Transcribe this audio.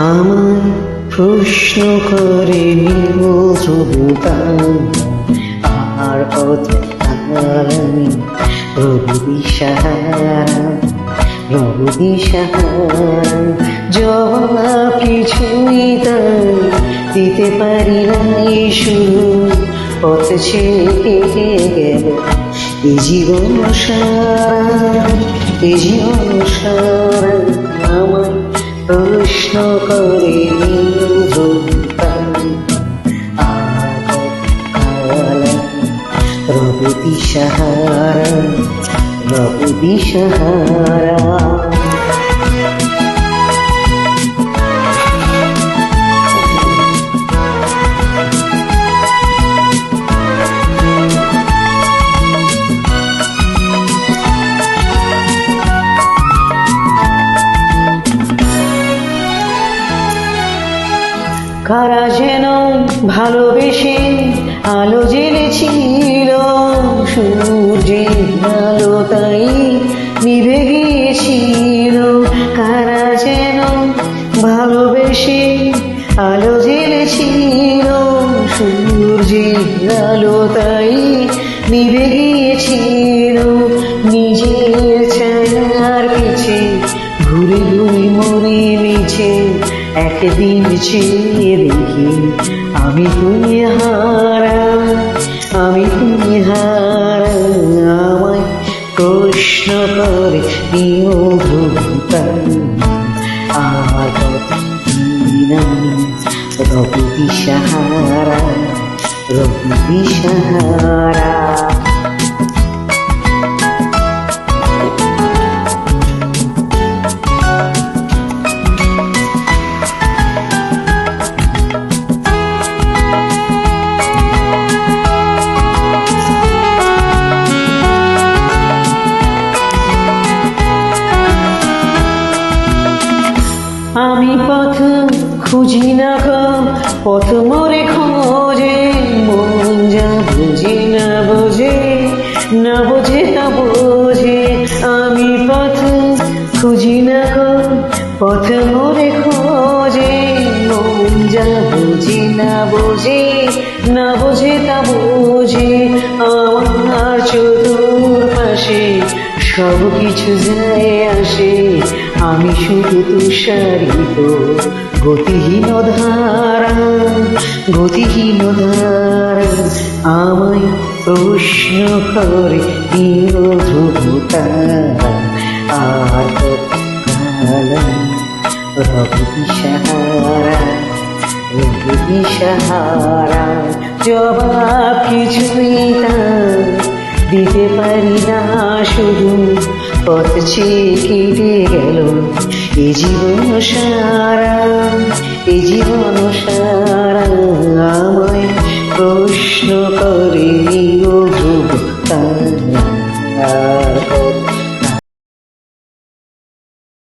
আমায় প্রশ্ন করে নির্বোধতাম আর অতকাল রবি দিশাহারা জবাব কিছুই তাই দিতে পারি নাই শুরু পথ ছেড়ে গেল এ জীবন সারা আমায় প্রশ্ন করে রবি দিশাহারা কারা যেন ভালোবেসে আলো জ্বেলেছিল সূর্যের আলো তাই নিভে গিয়েছিল কারা যেন ভালোবেসে আলো জ্বেলেছিল সূর্যের আলো তাই নিভে গিয়েছিল নিজের ছায়ার পিছে ঘুরে ঘুরে মরে মিছে একদিন চেয়ে দেখি আমি তুমি হারা আমায় প্রশ্ন করে আর রবি দিশাহারা আমি পথ খুঁজি না গো পথ মোরে খোঁজে মন যা বুঝি না বোঝে তা বোঝে আমি পথ খুঁজি না গো পথ মোরে খোঁজে মন যা বুঝি না বোঝে তা বোঝে আমার চতুর্পাশে সব কিছু যায় আসে আমি শুধু তুষারিত গতিহীন ধারা আমায় প্রশ্ন করে নিরোধতা আর রবি দিশাহারা জবাব কিছুই তাই দিতে পারি না শুধু পথ কেটে গেল এ জীবন